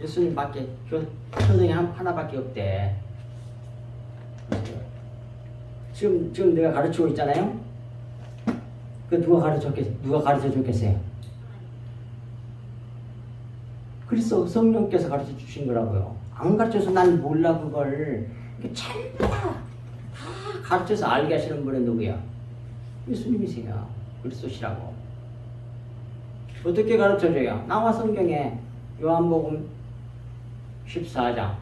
예수님밖에 선생이 하나밖에 없대. 지금 내가 가르치고 있잖아요. 그 누가 가르쳐 줬겠어요? 그래서 성령께서 가르쳐 주신 거라고요. 안 가르쳐서 난 몰라 그걸. 전부 다 가르쳐서 알게 하시는 분은 누구야? 예수님이세요. 그리스도시라고. 어떻게 가르쳐줘요? 나와 성경에 요한복음 14장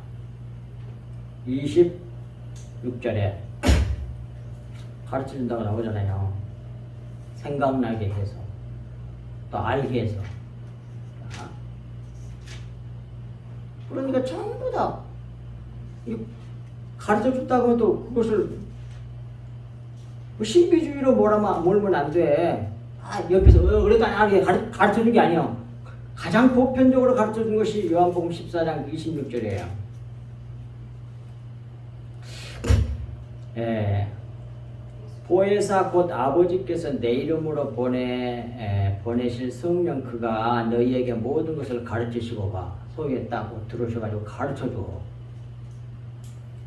26절에 가르쳐준다고 나오잖아요. 생각나게 해서 또 알게 해서. 그러니까 전부 다 가르쳐줬다고 또 그것을 신비주의로 몰면 안 돼. 옆에서 그러니까 가르쳐준 게 아니에요. 가장 보편적으로 가르쳐준 것이 요한복음 14장 26절이에요. 보혜사 곧 아버지께서 내 이름으로 보내실 성령 그가 너희에게 모든 것을 가르치시고 가. 소개했다고 들으셔가지고 가르쳐줘.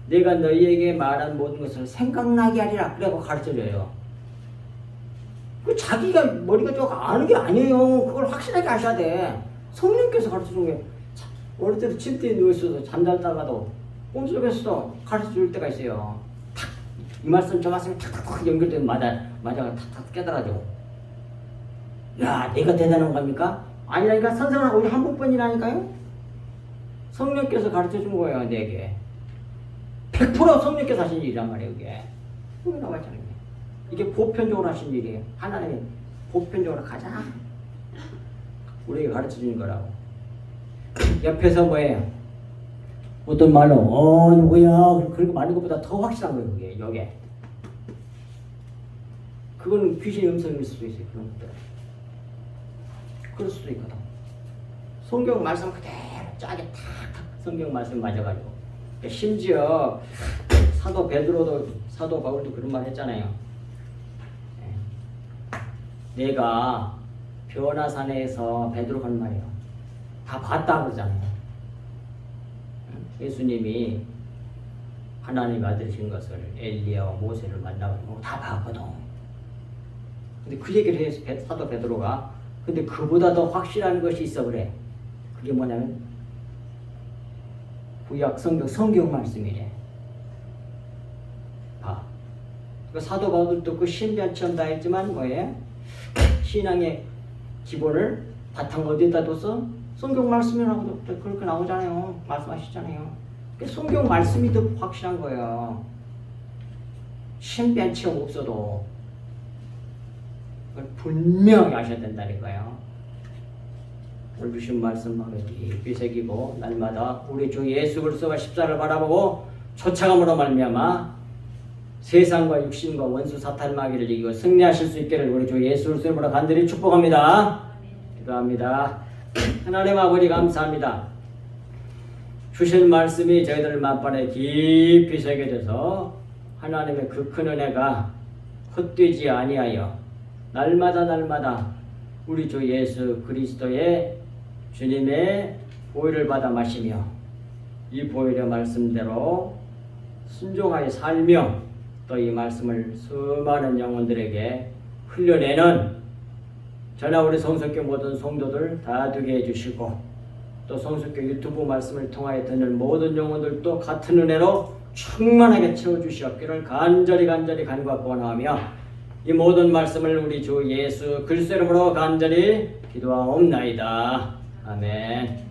내가 너희에게 말한 모든 것을 생각나게 하리라. 그래고 가르쳐줘요. 그 자기가 머리가 좀 아는 게 아니에요. 그걸 확실하게 아셔야 돼. 성령께서 가르쳐준 게 어릴 때도 침대에 누워있어도 잠잘다가도 꿈속에서도 가르쳐줄 때가 있어요. 탁! 이 말씀 저 말씀이 탁탁탁 연결되면 마다가 탁탁 깨달아져. 야, 내가 대단한 겁니까? 아니라니까. 선생은 오늘 한 번뿐이라니까요. 성령께서 가르쳐준 거예요. 내게 100% 성령께서 하신 일이란 말이에요. 이게 여기 나와있잖아요. 이게 보편적으로 하신 일이에요. 하나님이 보편적으로 가장 우리에게 가르쳐주는 거라고. 옆에서 뭐예요? 어떤 말로 누구야? 그렇게 말하는 것보다 더 확실한 거예요. 그게 여기에. 그거는 귀신의 음성일 수도 있어요. 그런 것들. 그럴 수도 있거든. 성경 말씀 그대로 짜게 탁탁 성경 말씀 맞아가지고. 심지어 사도 베드로도 사도 바울도 그런 말 했잖아요. 내가 변화산에서 베드로가 하는 말이에요. 다 봤다 그러잖아요. 예수님이 하나님 아들이신 것을 엘리야와 모세를 만나고 다 봤거든. 근데 그 얘기를 해요. 사도 베드로가. 근데 그보다 더 확실한 것이 있어 그래. 그게 뭐냐면 구약 성경 말씀이래. 봐. 그 사도 바울도 그 신비한 체험 다 했지만 뭐예요? 신앙의 기본을 바탕 어디에다 뒀어? 성경 말씀이라고 그렇게 나오잖아요. 말씀하시잖아요. 성경 말씀이 더 확실한 거예요. 신비한 체험 없어도 그걸 분명히 아셔야 된다니까요. 오늘 주신 말씀하고 깊이 새기고 날마다 우리 주 예수 그리스도와 십자가를 바라보고 쫓아감으로 말미암아 세상과 육신과 원수 사탄 마귀를 이기고 승리하실 수 있기를 우리 주 예수 그리스도로 간절히 축복합니다. 기도합니다. 하나님 아버지 감사합니다. 주신 말씀이 저희들 만반에 깊이 새겨져서 하나님의 그 큰 은혜가 헛되지 아니하여 날마다 우리 주 예수 그리스도의 주님의 보혈을 받아 마시며 이 보혈의 말씀대로 순종하여 살며 또 이 말씀을 수많은 영혼들에게 흘려내는 저나 우리 성석교 모든 성도들 다 되게 해주시고 또 성숙교 유튜브 말씀을 통하여 듣는 모든 영혼들도 같은 은혜로 충만하게 채워주시옵기를 간절히 간구하고 원하며 이 모든 말씀을 우리 주 예수 그리스도 이름으로 간절히 기도하옵나이다. 아멘.